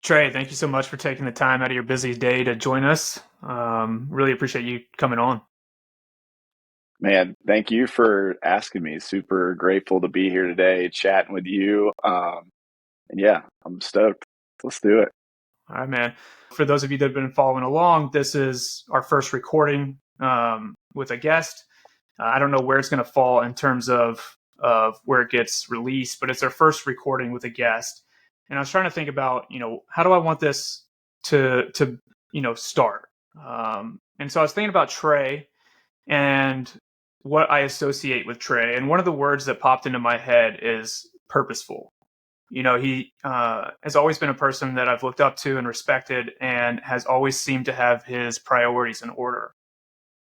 Trey, thank you so much for taking the time out of your busy day to join us. Really appreciate you coming on. Man, thank you for asking me. Super grateful to be here today, chatting with you. And yeah, I'm stoked. Let's do it. All right, man. For those of you that have been following along, this is our first recording with a guest. I don't know where it's going to fall in terms of where it gets released, but it's our first recording with a guest. And I was trying to think about, how do I want this to start? And so I was thinking about Trey and what I associate with Trey. And one of the words that popped into my head is purposeful. He has always been a person that I've looked up to and respected, and has always seemed to have his priorities in order.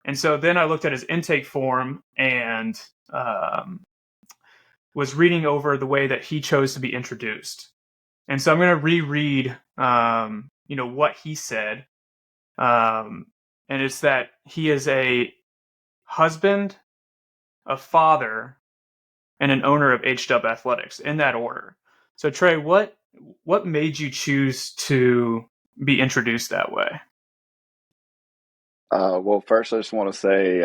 And so then I looked at his intake form and was reading over the way that he chose to be introduced. And so I'm going to reread, what he said. And it's that he is a husband, a father, and an owner of H-Dub Athletics, in that order. So Trey, what made you choose to be introduced that way? Well, first, I just want to say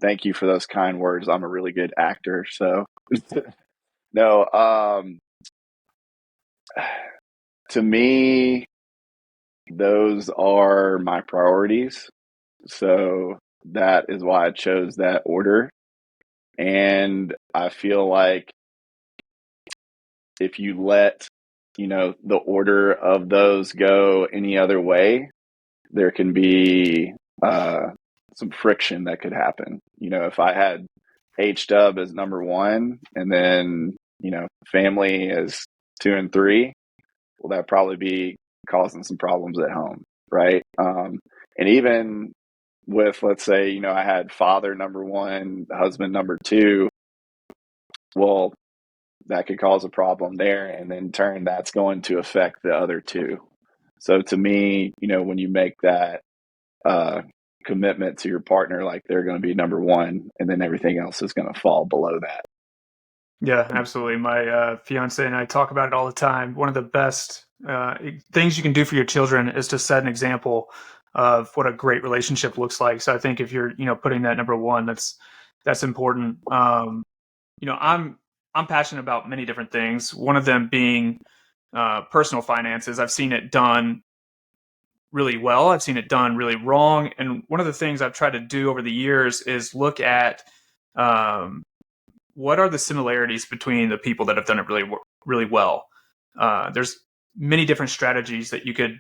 thank you for those kind words. I'm a really good actor. So, no, to me, those are my priorities. So, that is why I chose that order. And I feel like if you let, the order of those go any other way, there can be uh, some friction that could happen. If I had H Dub as number one and then, family as two and three, well, that'd probably be causing some problems at home, right? And even with, let's say, I had father number one, husband number two, well, that could cause a problem there. And then in turn, that's going to affect the other two. So to me, when you make that uh, commitment to your partner, like they're going to be number one, and then everything else is going to fall below that. Yeah, absolutely. My fiance and I talk about it all the time. One of the best things you can do for your children is to set an example of what a great relationship looks like. So I think if you're, putting that number one, that's important. I'm passionate about many different things. One of them being personal finances. I've seen it done really well. I've seen it done really wrong. And one of the things I've tried to do over the years is look at um, what are the similarities between the people that have done it really well. There's many different strategies that you could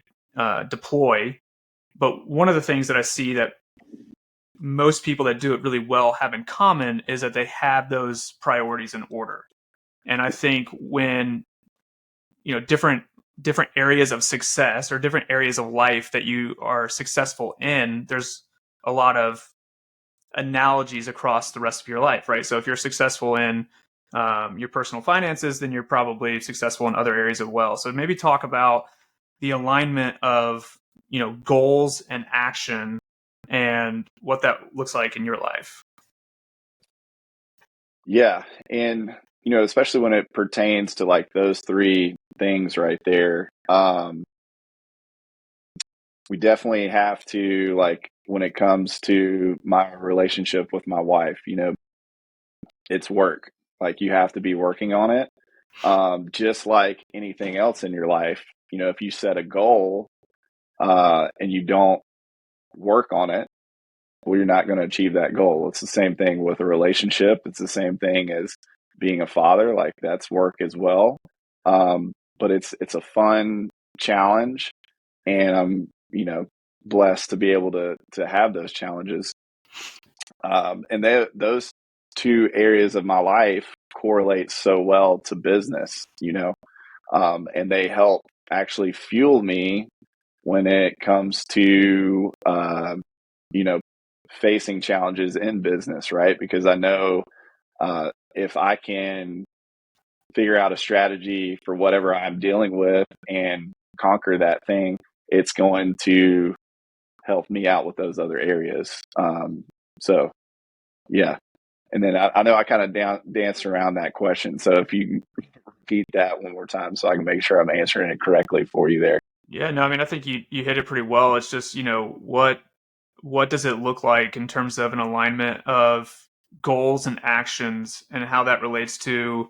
deploy, but one of the things that I see that most people that do it really well have in common is that they have those priorities in order. And I think when different areas of success or different areas of life that you are successful in, there's a lot of analogies across the rest of your life, right? So if you're successful in your personal finances, then you're probably successful in other areas as well. So maybe talk about the alignment of goals and action and what that looks like in your life. Yeah. And, especially when it pertains to like those three things right there, we definitely have to, like, when it comes to my relationship with my wife, it's work. Like, you have to be working on it. Just like anything else in your life, if you set a goal and you don't work on it, well, you're not going to achieve that goal. It's the same thing with a relationship. It's the same thing as being a father. Like, that's work as well. But it's a fun challenge, and I'm blessed to be able to have those challenges. And those two areas of my life correlate so well to business, and they help actually fuel me when it comes to you know facing challenges in business, right? Because I know if I can figure out a strategy for whatever I'm dealing with and conquer that thing, it's going to help me out with those other areas. So yeah. And then I know I kind of danced around that question. So if you can repeat that one more time so I can make sure I'm answering it correctly for you there. Yeah, no, I mean, I think you hit it pretty well. It's just, what does it look like in terms of an alignment of goals and actions and how that relates to,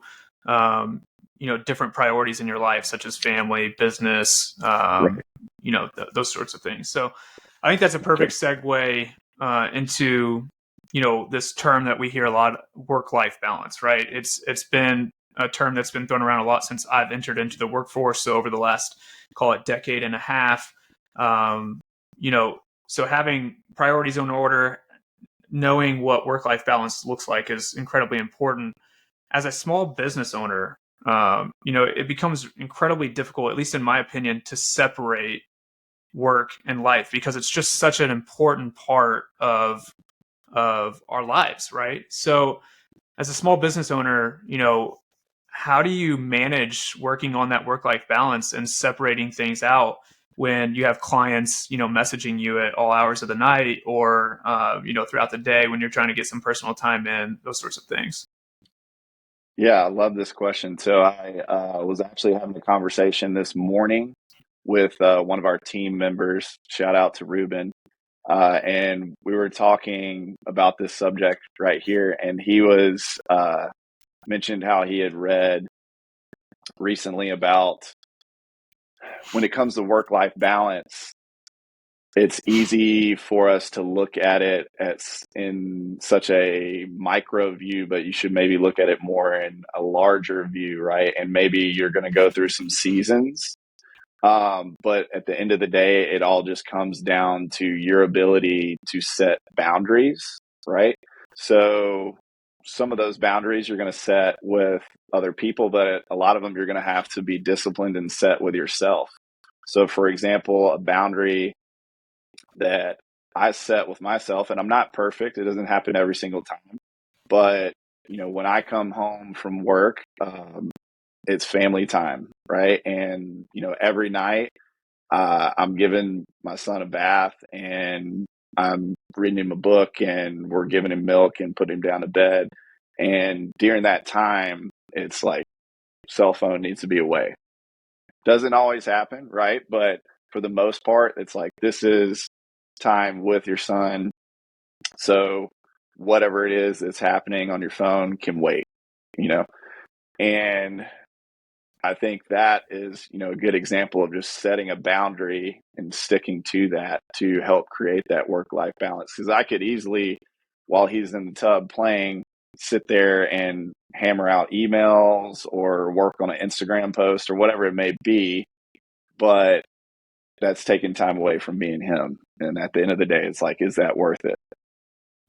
different priorities in your life, such as family, business, Right. those sorts of things. So I think that's a perfect Okay. segue into, this term that we hear a lot, work-life balance, right? It's been a term that's been thrown around a lot since I've entered into the workforce. So over the last, call it, decade and a half, um, so having priorities in order, knowing what work-life balance looks like is incredibly important. As a small business owner, it becomes incredibly difficult, at least in my opinion, to separate work and life because it's just such an important part of our lives, right? So as a small business owner, how do you manage working on that work-life balance and separating things out when you have clients, messaging you at all hours of the night or, throughout the day when you're trying to get some personal time in, those sorts of things? Yeah, I love this question. So I was actually having a conversation this morning with one of our team members. Shout out to Ruben. And we were talking about this subject right here, and he was mentioned how he had read recently about when it comes to work-life balance, it's easy for us to look at it as in such a micro view, but you should maybe look at it more in a larger view, right? And maybe you're going to go through some seasons. But at the end of the day, it all just comes down to your ability to set boundaries, right? So some of those boundaries you're going to set with other people, but a lot of them you're going to have to be disciplined and set with yourself. So, for example, a boundary that I set with myself, and I'm not perfect. It doesn't happen every single time. But, when I come home from work, it's family time, right? And, every night I'm giving my son a bath and I'm reading him a book and we're giving him milk and putting him down to bed. And during that time, it's like cell phone needs to be away. Doesn't always happen, right? But for the most part, it's like this is time with your son. So whatever it is that's happening on your phone can wait, you know? And I think that is, a good example of just setting a boundary and sticking to that to help create that work-life balance. Because I could easily, while he's in the tub playing, sit there and hammer out emails or work on an Instagram post or whatever it may be. But that's taking time away from me and him. And at the end of the day, it's like, is that worth it?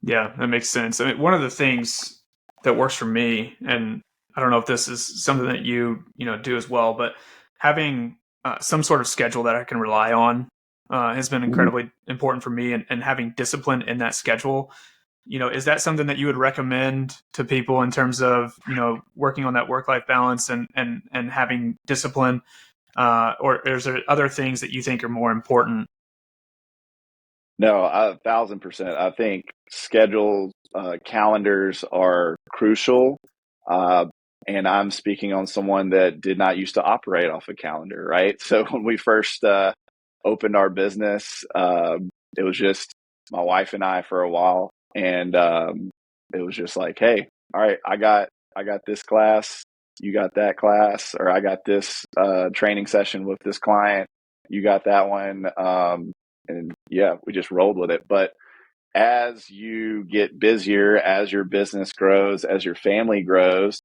Yeah, that makes sense. I mean, one of the things that works for me, and I don't know if this is something that do as well, but having some sort of schedule that I can rely on has been Mhm. incredibly important for me, and having discipline in that schedule. Is that something that you would recommend to people in terms of working on that work-life balance and having discipline, or is there other things that you think are more important? No, 1,000%. I think schedules, calendars are crucial. Uh, and I'm speaking on someone that did not used to operate off a calendar, right? So when we first opened our business, it was just my wife and I for a while, and it was just like, hey, all right, I got this class, you got that class, or I got this training session with this client, you got that one. And yeah, we just rolled with it. But as you get busier, as your business grows, as your family grows,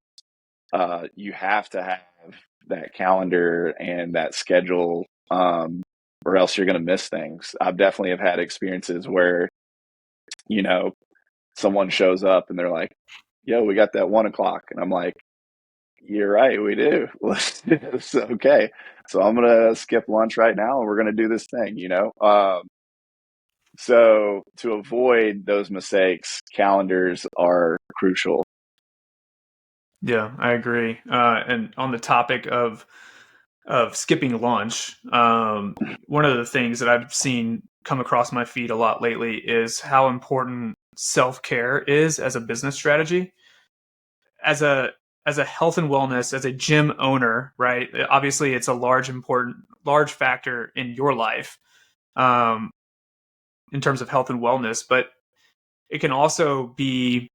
you have to have that calendar and that schedule, or else you're going to miss things. I've definitely have had experiences where, you know, someone shows up and they're like, yo, we got that 1 o'clock. And I'm like, you're right, we do. Let's do this. Okay. So I'm going to skip lunch right now and we're going to do this thing. So to avoid those mistakes, calendars are crucial. Yeah, I agree. And on the topic of skipping lunch, one of the things that I've seen come across my feed a lot lately is how important self care is as a business strategy. As a as a health and wellness, as a gym owner, right? Obviously, it's a large factor in your life, um, in terms of health and wellness, but it can also be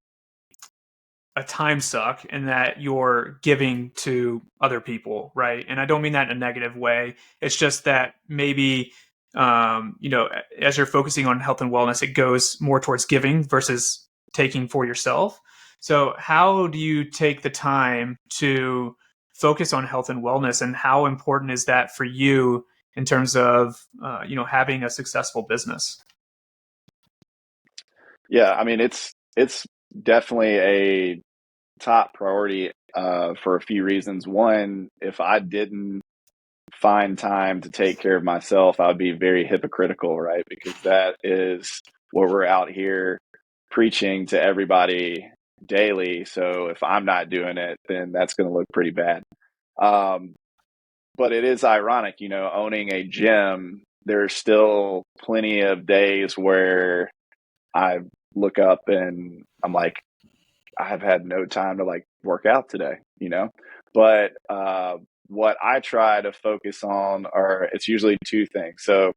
a time suck in that you're giving to other people, right? And I don't mean that in a negative way. It's just that maybe, as you're focusing on health and wellness, it goes more towards giving versus taking for yourself. So how do you take the time to focus on health and wellness, and how important is that for you in terms of, having a successful business? Yeah, I mean, it's definitely a top priority for a few reasons. One, if I didn't find time to take care of myself, I would be very hypocritical, right? Because that is what we're out here preaching to everybody daily. So if I'm not doing it, then that's going to look pretty bad. Um, but it is ironic, owning a gym, there's still plenty of days where I look up and I'm like, I've had no time to like work out today. But what I try to focus on are it's usually two things. So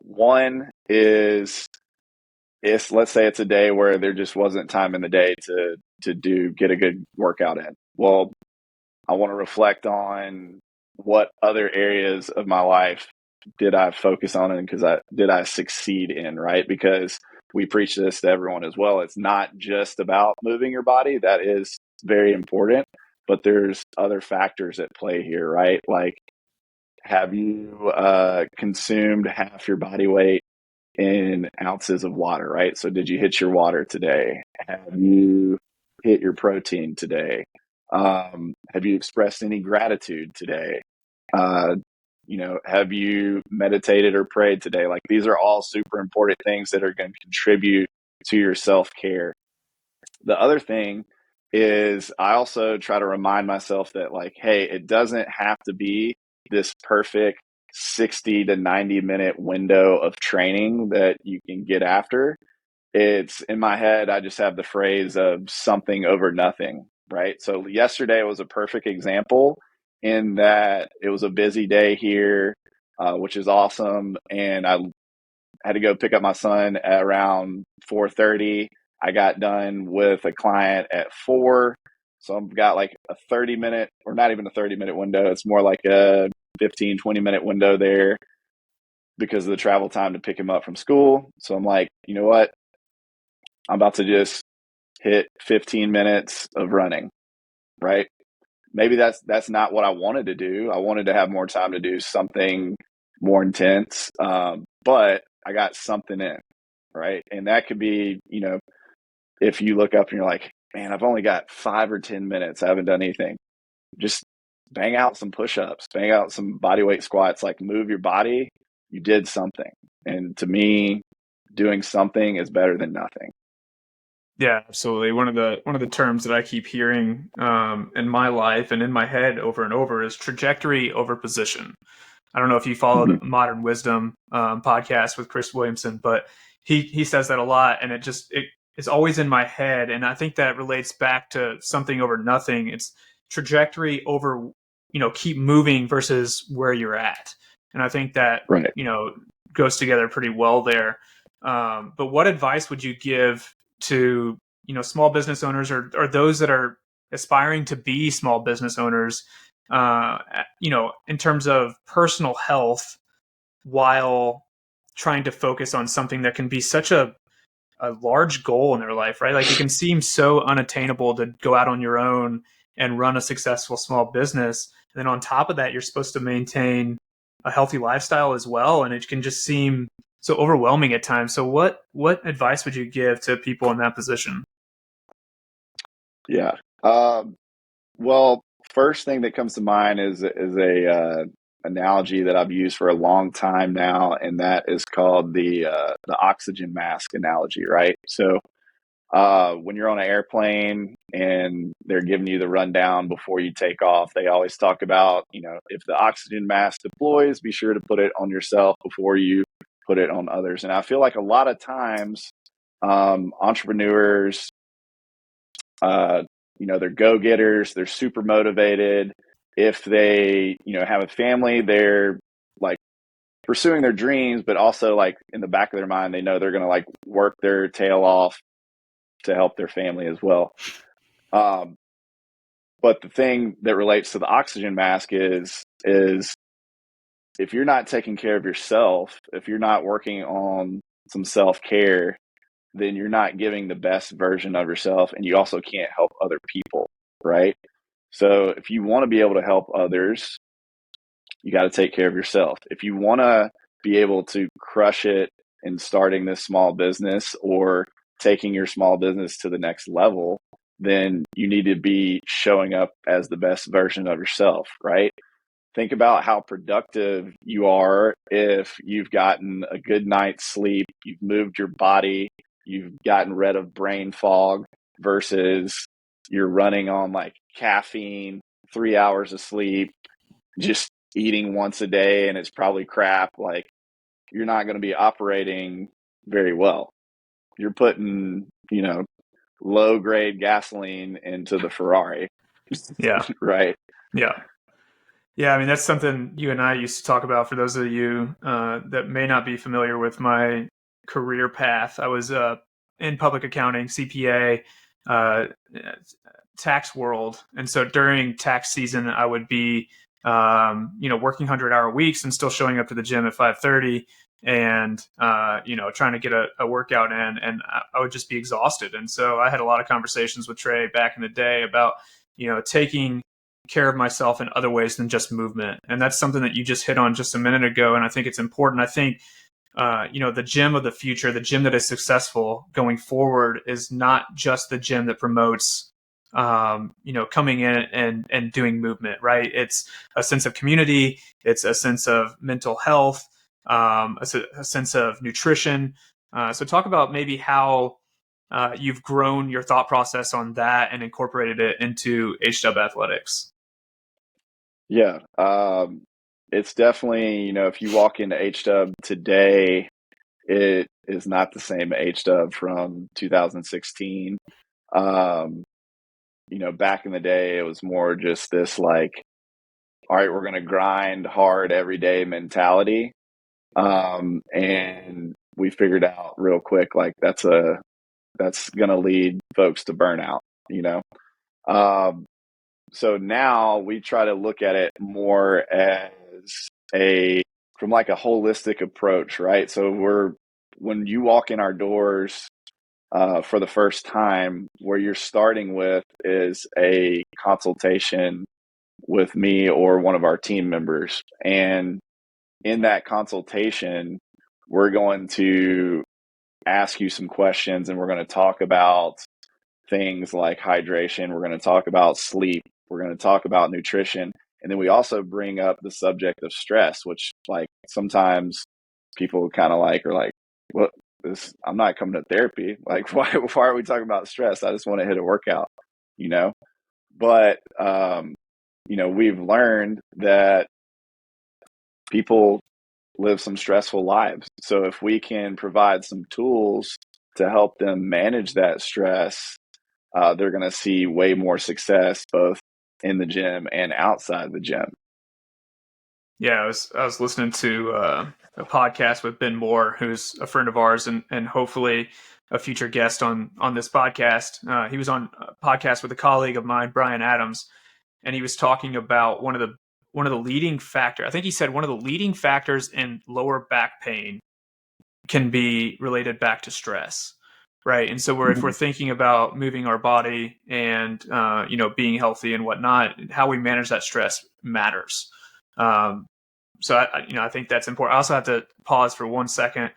one is it's let's say it's a day where there just wasn't time in the day to get a good workout in. Well, I want to reflect on what other areas of my life did I focus on and did I succeed in, right? Because we preach this to everyone as well. It's not just about moving your body. That is very important, but there's other factors at play here, right? Like, have you consumed half your body weight in ounces of water, right? So did you hit your water today? Have you hit your protein today? Have you expressed any gratitude today? Uh, have you meditated or prayed today? Like these are all super important things that are going to contribute to your self-care. The other thing is I also try to remind myself that like, hey, it doesn't have to be this perfect 60 to 90-minute window of training that you can get after. It's in my head, I just have the phrase of something over nothing, right? So yesterday was a perfect example in that it was a busy day here, which is awesome. And I had to go pick up my son at around 4:30. I got done with a client at 4. So I've got like a 30-minute, or not even a 30-minute window. It's more like a 15, 20-minute window there because of the travel time to pick him up from school. So I'm like, you know what? I'm about to just hit 15 minutes of running, right? Maybe that's not what I wanted to do. I wanted to have more time to do something more intense, but I got something in, right? And that could be, if you look up and you're like, man, I've only got 5 or 10 minutes. I haven't done anything. Just bang out some push-ups, bang out some body weight squats, like move your body. You did something. And to me, doing something is better than nothing. Yeah, absolutely. One of the terms that I keep hearing, in my life and in my head over and over is trajectory over position. I don't know if you followed Mm-hmm. Modern Wisdom podcast with Chris Williamson, but he says that a lot, and it is always in my head, and I think that relates back to something over nothing. It's trajectory over, keep moving versus where you're at, and I think that Right. goes together pretty well there. But what advice would you give to small business owners, or those that are aspiring to be small business owners, in terms of personal health, while trying to focus on something that can be such a large goal in their life, right? Like it can seem so unattainable to go out on your own and run a successful small business. And then on top of that, you're supposed to maintain a healthy lifestyle as well. And it can just seem so overwhelming at times. So what advice would you give to people in that position? Yeah. Well, first thing that comes to mind is a analogy that I've used for a long time now, and that is called the oxygen mask analogy, right? So when you're on an airplane and they're giving you the rundown before you take off, they always talk about, if the oxygen mask deploys, be sure to put it on yourself before you put it on others. And I feel like a lot of times entrepreneurs they're go-getters, they're super motivated. If they, have a family, they're like pursuing their dreams, but also like in the back of their mind, they know they're going to like work their tail off to help their family as well. But the thing that relates to the oxygen mask is if you're not taking care of yourself, if you're not working on some self-care, then you're not giving the best version of yourself, and you also can't help other people, right? So if you want to be able to help others, you got to take care of yourself. If you want to be able to crush it in starting this small business or taking your small business to the next level, then you need to be showing up as the best version of yourself, right? Think about how productive you are if you've gotten a good night's sleep, you've moved your body, you've gotten rid of brain fog versus you're running on like caffeine, 3 hours of sleep, just eating once a day, and it's probably crap. Like, you're not going to be operating very well. You're putting, low grade gasoline into the Ferrari. Yeah. Right. Yeah. Yeah, I mean, that's something you and I used to talk about. For those of you that may not be familiar with my career path, I was in public accounting, CPA, uh, tax world. And so during tax season, I would be, working 100-hour weeks and still showing up to the gym at 5:30 and, trying to get a workout in. And I would just be exhausted. And so I had a lot of conversations with Trey back in the day about, taking care of myself in other ways than just movement. And that's something that you just hit on just a minute ago. And I think it's important. I think, the gym of the future, the gym that is successful going forward is not just the gym that promotes, coming in and doing movement, right? It's a sense of community. It's a sense of mental health, a sense of nutrition. So talk about maybe how you've grown your thought process on that and incorporated it into HW athletics. Yeah. It's definitely, if you walk into HW today, it is not the same HW from 2016. Back in the day, it was more just this like, all right, we're going to grind hard every day mentality. And we figured out real quick, like that's going to lead folks to burnout, you know? So now we try to look at it more as from like a holistic approach, right? So when you walk in our doors for the first time, where you're starting with is a consultation with me or one of our team members. And in that consultation, we're going to ask you some questions, and we're going to talk about things like hydration. We're going to talk about sleep. We're going to talk about nutrition. And then we also bring up the subject of stress, which like sometimes people kind of like are like, well, I'm not coming to therapy. Like, why are we talking about stress? I just want to hit a workout, you know? But, we've learned that people live some stressful lives. So if we can provide some tools to help them manage that stress, they're going to see way more success both in the gym and outside the gym. Yeah, I was listening to a podcast with Ben Moore, who's a friend of ours, and hopefully a future guest on this podcast. He was on a podcast with a colleague of mine, Brian Adams, and he was talking about one of the leading factors. I think he said one of the leading factors in lower back pain can be related back to stress, right? And so if we're thinking about moving our body and being healthy and whatnot, how we manage that stress matters. So I think that's important. I also have to pause for 1 second.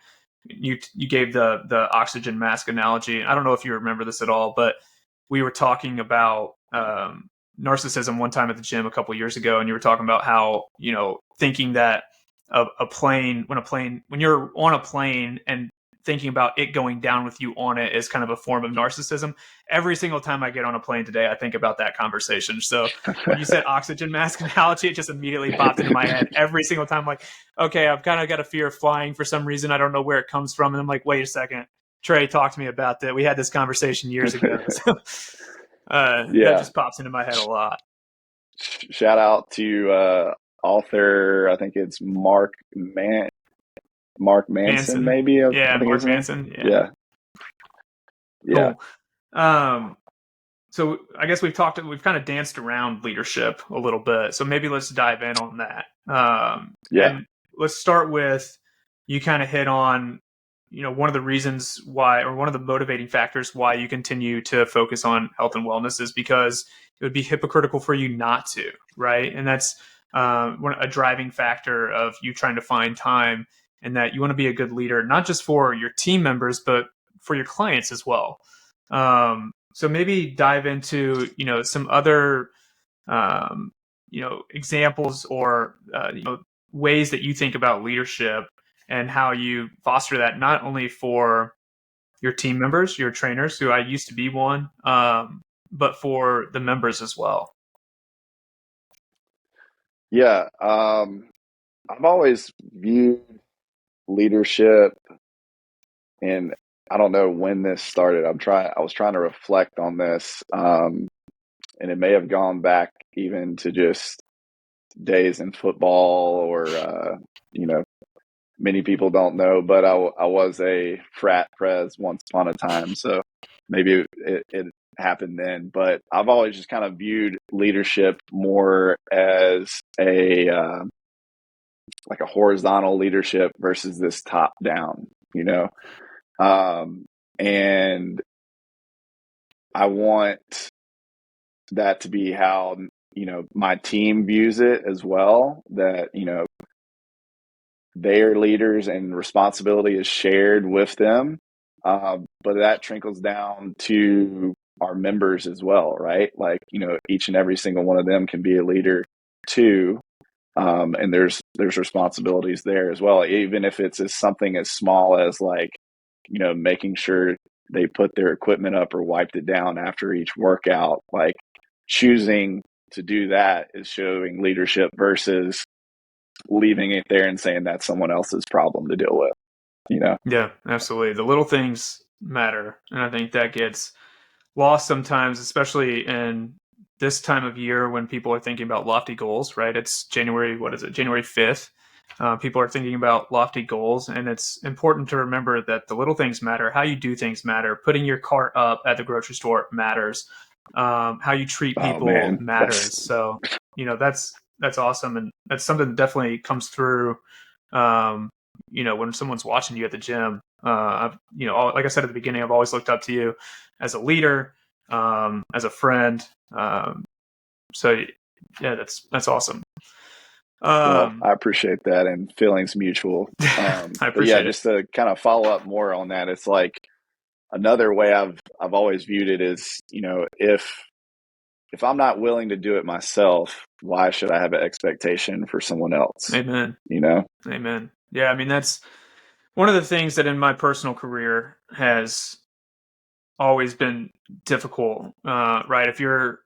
You gave the oxygen mask analogy. I don't know if you remember this at all, but we were talking about narcissism one time at the gym a couple of years ago, and you were talking about how thinking that when you're on a plane and thinking about it going down with you on it is kind of a form of narcissism. Every single time I get on a plane today, I think about that conversation. So when you said oxygen mask analogy, it just immediately popped into my head. Every single time I'm like, okay, I've kind of got a fear of flying for some reason. I don't know where it comes from. And I'm like, wait a second, Trey, talk to me about that. We had this conversation years ago. So, That Yeah. just pops into my head a lot. Shout out to author, I think it's Mark Manson, Manson. maybe, I Yeah, think his Mark name. Manson. Yeah. Yeah. Yeah. Cool. Um, so I guess we've kind of danced around leadership a little bit. So maybe let's dive in on that. Yeah. And let's start with, you kind of hit on, one of the reasons why, or one of the motivating factors why you continue to focus on health and wellness is because it would be hypocritical for you not to, right? And that's a driving factor of you trying to find time, and that you want to be a good leader, not just for your team members, but for your clients as well. So maybe dive into, some other, examples or, ways that you think about leadership and how you foster that, not only for your team members, your trainers, who I used to be one, but for the members as well. Yeah. I've always viewed leadership, and I don't know when this started. I was trying to reflect on this. And it may have gone back even to just days in football, or you know, many people don't know, but I was a frat pres once upon a time, so maybe it happened then. But I've always just kind of viewed leadership more as a like a horizontal leadership versus this top down, and I want that to be how my team views it as well, that their leaders and responsibility is shared with them, but that trickles down to our members as well, right? Like, each and every single one of them can be a leader too, and there's responsibilities there as well, even if it's something as small as, like, making sure they put their equipment up or wiped it down after each workout. Like, choosing to do that is showing leadership versus leaving it there and saying that's someone else's problem to deal with. Yeah, absolutely. The little things matter. And I think that gets lost sometimes, especially in this time of year when people are thinking about lofty goals, right? It's January, what is it, January 5th. People are thinking about lofty goals, and it's important to remember that the little things matter. How you do things matter. Putting your cart up at the grocery store matters. How you treat Oh people man, matters. So, that's awesome. And that's something that definitely comes through, when someone's watching you at the gym. Like I said at the beginning, I've always looked up to you as a leader, as a friend. So yeah, that's awesome. well, I appreciate that, and feelings mutual. I But yeah, appreciate it. just to kind of follow up more on that, it's like another way I've always viewed it is, if I'm not willing to do it myself, why should I have an expectation for someone else? Amen. You know? Amen. Yeah, I mean, that's one of the things that in my personal career has always been difficult. Right? If you're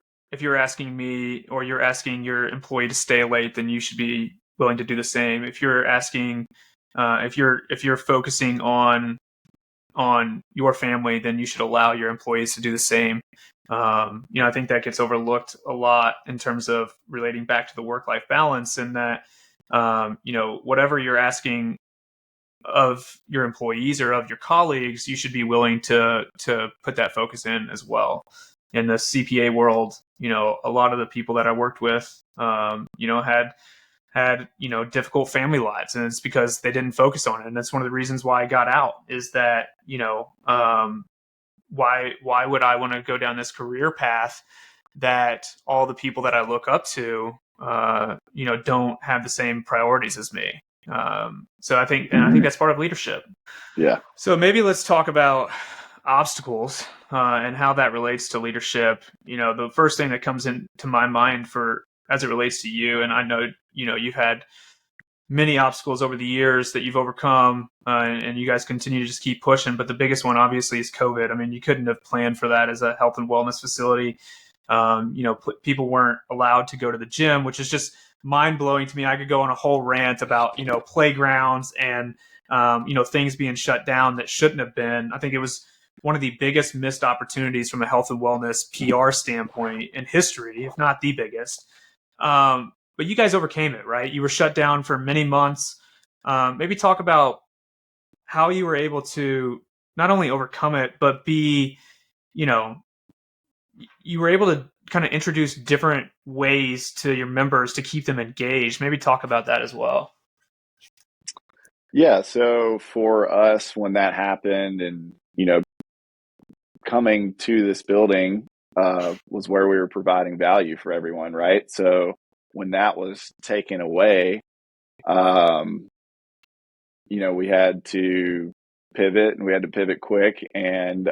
asking me, or you're asking your employee to stay late, then you should be willing to do the same. If you're asking, if you're focusing on your family, then you should allow your employees to do the same. I think that gets overlooked a lot in terms of relating back to the work-life balance, and that, whatever you're asking of your employees or of your colleagues, you should be willing to put that focus in as well. In the CPA world, a lot of the people that I worked with, had difficult family lives, and it's because they didn't focus on it. And that's one of the reasons why I got out, is that why would I want to go down this career path that all the people that I look up to don't have the same priorities as me. So I think that's part of leadership. Yeah. So maybe let's talk about obstacles, and how that relates to leadership. The first thing that comes into my mind as it relates to you, and I know, you've had many obstacles over the years that you've overcome, and you guys continue to just keep pushing. But the biggest one, obviously, is COVID. I mean, you couldn't have planned for that as a health and wellness facility. People weren't allowed to go to the gym, which is just mind blowing to me. I could go on a whole rant about, playgrounds and, things being shut down that shouldn't have been. I think it was one of the biggest missed opportunities from a health and wellness PR standpoint in history, if not the biggest. But you guys overcame it, right? You were shut down for many months. Maybe talk about how you were able to not only overcome it, but be, you were able to kind of introduce different ways to your members to keep them engaged. Maybe talk about that as well. Yeah. So for us, when that happened and, coming to this building was where we were providing value for everyone, right? So when that was taken away, we had to pivot, and we had to pivot quick. And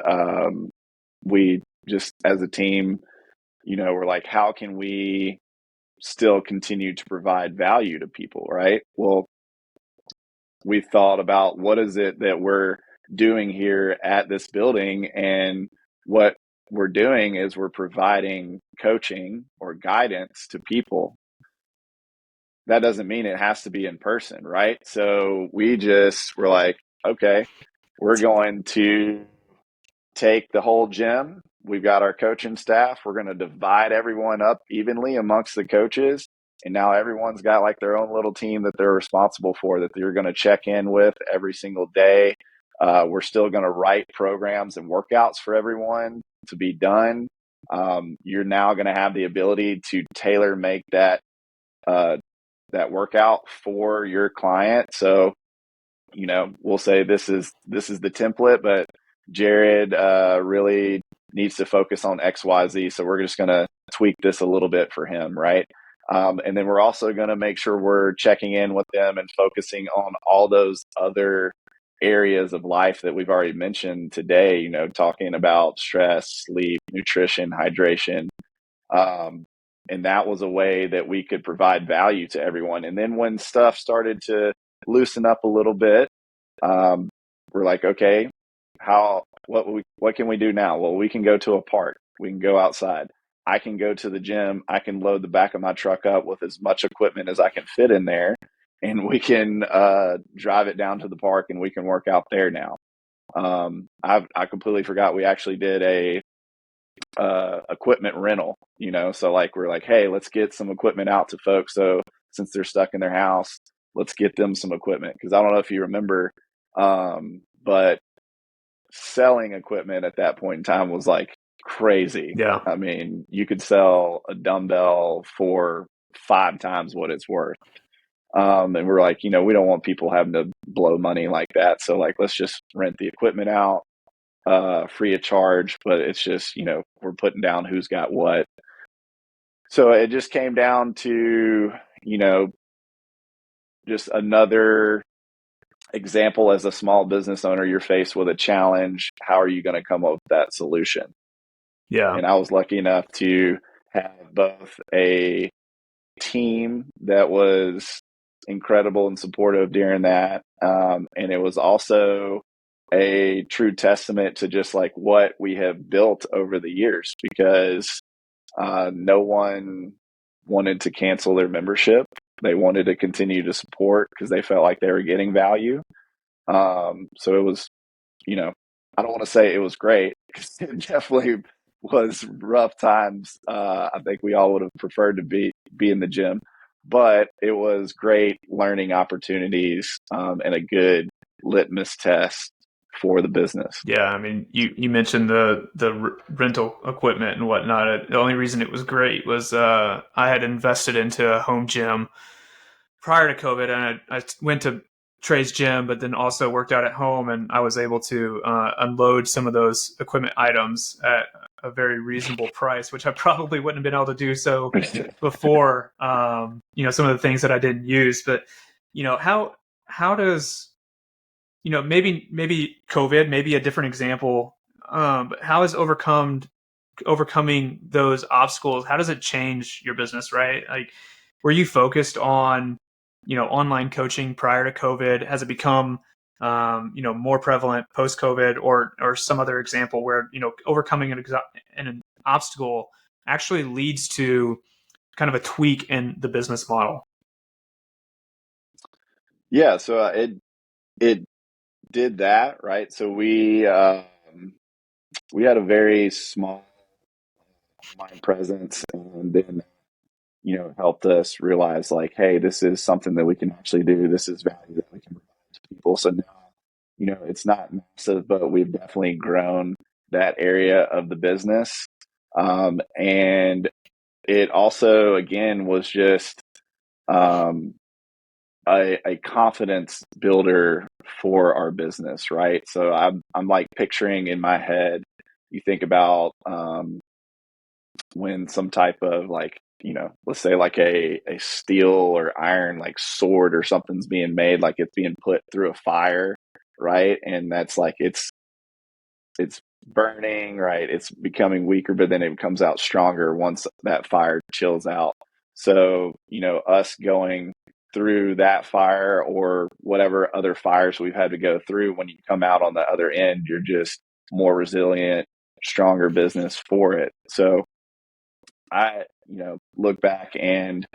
we just, as a team, we're like, how can we still continue to provide value to people, right? Well, we thought about what is it that we're doing here at this building, and what we're doing is we're providing coaching or guidance to people. That doesn't mean it has to be in person, right? So we just were like, okay, we're going to take the whole gym. We've got our coaching staff. We're going to divide everyone up evenly amongst the coaches. And now everyone's got like their own little team that they're responsible for, that they're going to check in with every single day. We're still going to write programs and workouts for everyone to be done. You're now going to have the ability to tailor make that workout for your client. So, we'll say this is the template, but Jared really needs to focus on XYZ. So we're just going to tweak this a little bit for him, right? And then we're also going to make sure we're checking in with them and focusing on all those other areas of life that we've already mentioned today, talking about stress, sleep, nutrition, hydration. And that was a way that we could provide value to everyone. And then when stuff started to loosen up a little bit, we're like, okay, what can we do now? Well, we can go to a park. We can go outside. I can go to the gym. I can load the back of my truck up with as much equipment as I can fit in there, and we can drive it down to the park, and we can work out there now. I completely forgot we actually did a equipment rental, so like we're like, hey, let's get some equipment out to folks. So since they're stuck in their house, let's get them some equipment. Because I don't know if you remember, but selling equipment at that point in time was like crazy. Yeah. I mean, you could sell a dumbbell for 5 times what it's worth. And we're like, we don't want people having to blow money like that. So like, let's just rent the equipment out free of charge, but it's just, we're putting down who's got what. So it just came down to, just another example. As a small business owner, you're faced with a challenge. How are you going to come up with that solution? Yeah. And I was lucky enough to have both a team that was incredible and supportive during that. And it was also a true testament to just like what we have built over the years, because no one wanted to cancel their membership. They wanted to continue to support because they felt like they were getting value. So it was, I don't want to say it was great, because it definitely was rough times. I think we all would have preferred to be in the gym, but it was great learning opportunities, and a good litmus test for the business. Yeah, I mean, you mentioned the rental equipment and whatnot. The only reason it was great was I had invested into a home gym prior to COVID, and I went to Trey's gym, but then also worked out at home, and I was able to unload some of those equipment items at a very reasonable price, which I probably wouldn't have been able to do so before. Some of the things that I didn't use, but how does maybe COVID, maybe a different example, but how is overcoming those obstacles? How does it change your business, right? Like, were you focused on, online coaching prior to COVID? Has it become, more prevalent post COVID, or some other example where, overcoming an obstacle actually leads to kind of a tweak in the business model? Yeah. So it did that, right? So we we had a very small mind presence, and then helped us realize like, hey, this is something that we can actually do. This is value that we can provide to people. So now, it's not massive, but we've definitely grown that area of the business. And it also, again, was just um, a confidence builder for our business, right? So I'm like picturing in my head, you think about when some type of like, let's say like a steel or iron like sword or something's being made, like it's being put through a fire, right? And that's like it's burning, right? It's becoming weaker, but then it comes out stronger once that fire chills out. So, us going through that fire or whatever other fires we've had to go through, when you come out on the other end, you're just more resilient, stronger business for it. So I, look back, and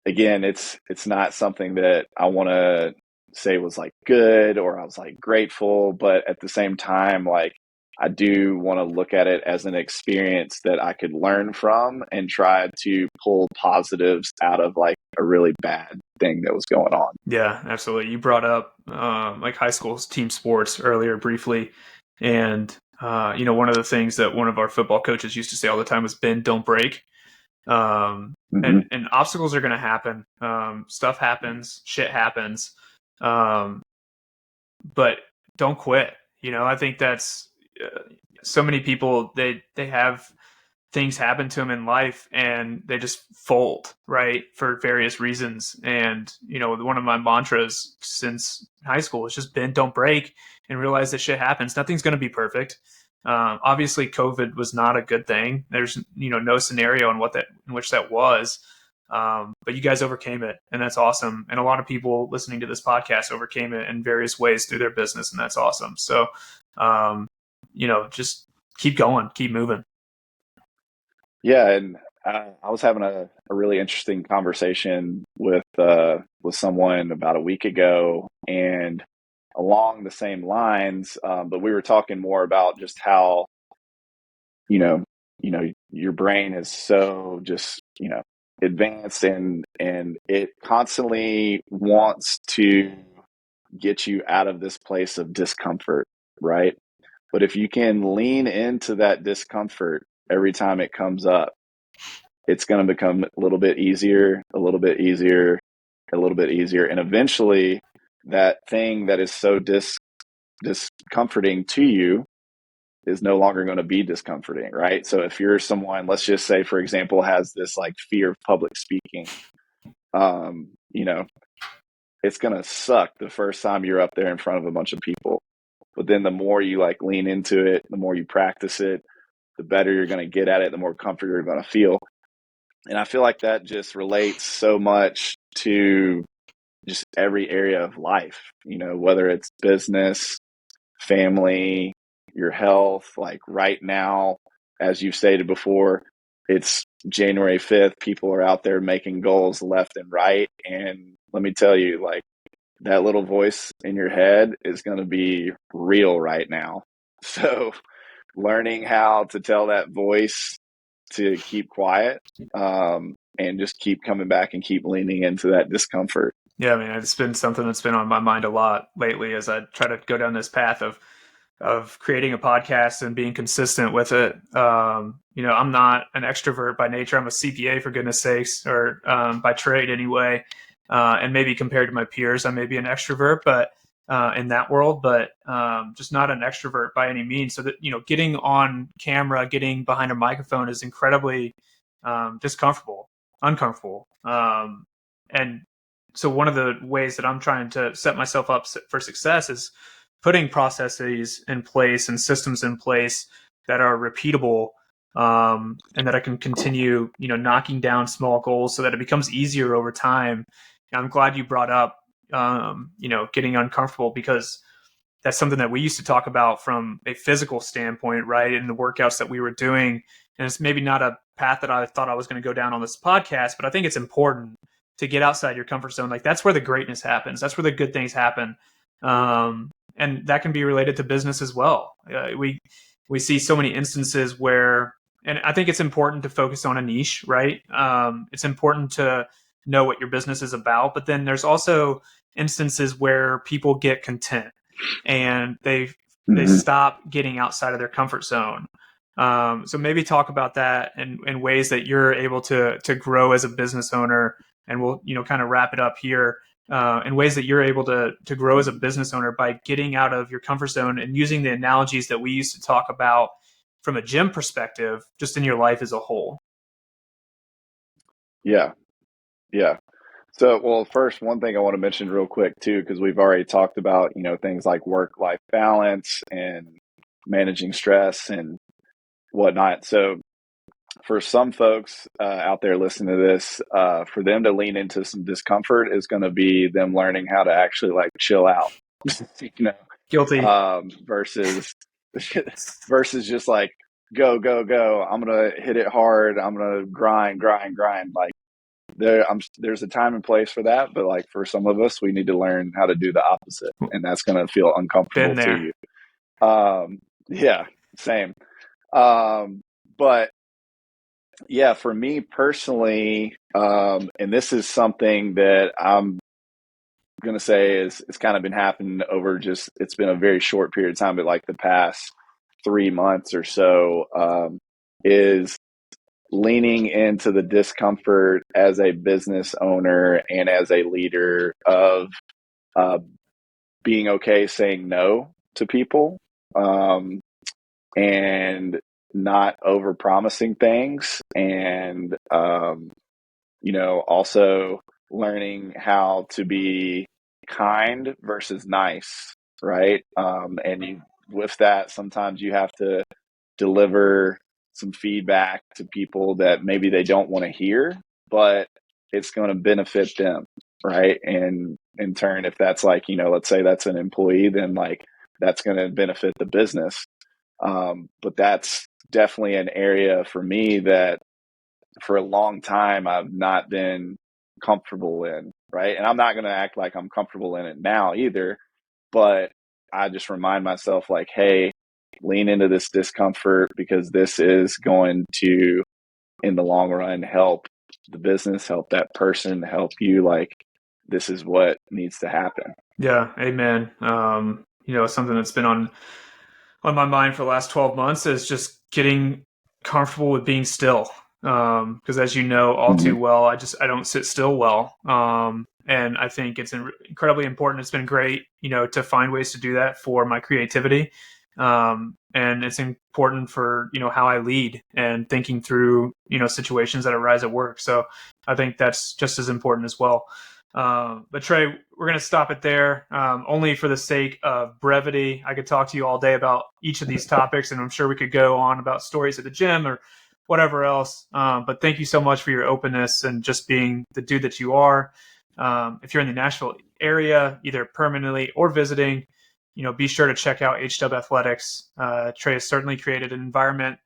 again, it's not something that I want to say was like good or I was like grateful, but at the same time, like I do want to look at it as an experience that I could learn from and try to pull positives out of like a really bad thing that was going on. Yeah, absolutely. You brought up like high school team sports earlier briefly. And, one of the things that one of our football coaches used to say all the time was bend, don't break. And obstacles are going to happen. Stuff happens, shit happens. But don't quit. I think that's so many people, they have things happen to them in life and they just fold, right, for various reasons. And one of my mantras since high school is just bend, don't break, and realize that shit happens. Nothing's going to be perfect. Obviously COVID was not a good thing. There's no scenario in which that was, but you guys overcame it, and that's awesome. And a lot of people listening to this podcast overcame it in various ways through their business, and that's awesome. So just keep going, keep moving. Yeah, and I was having a really interesting conversation with someone about a week ago, and along the same lines, but we were talking more about just how you know your brain is so just advanced, and it constantly wants to get you out of this place of discomfort, right? But if you can lean into that discomfort every time it comes up, it's going to become a little bit easier, a little bit easier, a little bit easier. And eventually, that thing that is so discomforting to you is no longer going to be discomforting, right? So if you're someone, let's just say, for example, has this like fear of public speaking, you know, it's going to suck the first time you're up there in front of a bunch of people. But then the more you like lean into it, the more you practice it, the better you're going to get at it, the more comfortable you're going to feel. And I feel like that just relates so much to just every area of life, whether it's business, family, your health. Like right now, as you've stated before, it's January 5th. People are out there making goals left and right. And let me tell you, like that little voice in your head is going to be real right now. So learning how to tell that voice to keep quiet, and just keep coming back and keep leaning into that discomfort. Yeah, I mean, it's been something that's been on my mind a lot lately as I try to go down this path of creating a podcast and being consistent with it. I'm not an extrovert by nature. I'm a CPA, for goodness sakes, or by trade anyway. And maybe compared to my peers, I may be an extrovert, but in that world, but just not an extrovert by any means. So that, getting on camera, getting behind a microphone is incredibly uncomfortable. And so one of the ways that I'm trying to set myself up for success is putting processes in place and systems in place that are repeatable, and that I can continue, knocking down small goals so that it becomes easier over time. And I'm glad you brought up, getting uncomfortable, because that's something that we used to talk about from a physical standpoint, right? In the workouts that we were doing. And it's maybe not a path that I thought I was going to go down on this podcast, but I think it's important to get outside your comfort zone. Like that's where the greatness happens. That's where the good things happen. And that can be related to business as well. We we see so many instances where, and I think it's important to focus on a niche, right? It's important to know what your business is about, but then there's also instances where people get content and they stop getting outside of their comfort zone. So maybe talk about that and ways that you're able to grow as a business owner, and we'll kind of wrap it up here. In ways that you're able to grow as a business owner by getting out of your comfort zone and using the analogies that we used to talk about from a gym perspective, just in your life as a whole. Yeah. Yeah. So, well, first, one thing I want to mention real quick too, because we've already talked about, things like work-life balance and managing stress and whatnot. So for some folks out there listening to this, for them to lean into some discomfort is going to be them learning how to actually like chill out, Guilty. Versus just like go, go, go. I'm going to hit it hard. I'm going to grind, grind, grind. Like there's a time and place for that, but like for some of us, we need to learn how to do the opposite, and that's going to feel uncomfortable to you. Yeah, same. But yeah, for me personally, and this is something that I'm going to say is it's kind of been happening over it's been a very short period of time, but like the past 3 months or so, is leaning into the discomfort as a business owner and as a leader of being okay saying no to people, and not over promising things, and also learning how to be kind versus nice, right? With that, sometimes you have to deliver some feedback to people that maybe they don't want to hear, but it's going to benefit them, right? And in turn, if that's like, let's say that's an employee, then like that's going to benefit the business. But that's definitely an area for me that for a long time I've not been comfortable in, right? And I'm not going to act like I'm comfortable in it now either, but I just remind myself like, hey, lean into this discomfort because this is going to, in the long run, help the business, help that person, help you. Like, this is what needs to happen. Yeah, amen. Something that's been on my mind for the last 12 months is just getting comfortable with being still. Because as you know all too well, I don't sit still well. And I think it's incredibly important. It's been great, to find ways to do that for my creativity. And it's important for, how I lead and thinking through, situations that arise at work. So I think that's just as important as well. But Trey, we're going to stop it there, only for the sake of brevity. I could talk to you all day about each of these topics, and I'm sure we could go on about stories at the gym or whatever else. But thank you so much for your openness and just being the dude that you are. If you're in the Nashville area, either permanently or visiting, be sure to check out HW Athletics. Trey has certainly created an environment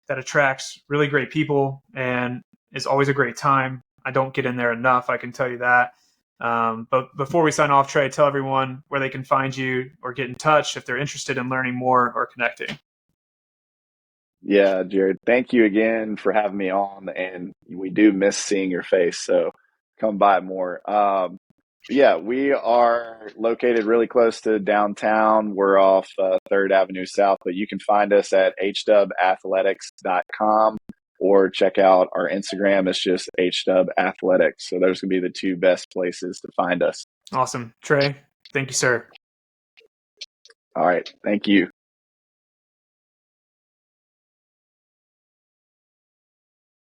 that attracts really great people and is always a great time. I don't get in there enough, I can tell you that. But before we sign off, Trey, tell everyone where they can find you or get in touch if they're interested in learning more or connecting. Yeah, Jared, thank you again for having me on, and we do miss seeing your face, so come by more. Yeah, we are located really close to downtown. We're off 3rd Avenue South, but you can find us at hwathletics.com or check out our Instagram. It's just hwathletics. So those can be the two best places to find us. Awesome. Trey, thank you, sir. All right. Thank you.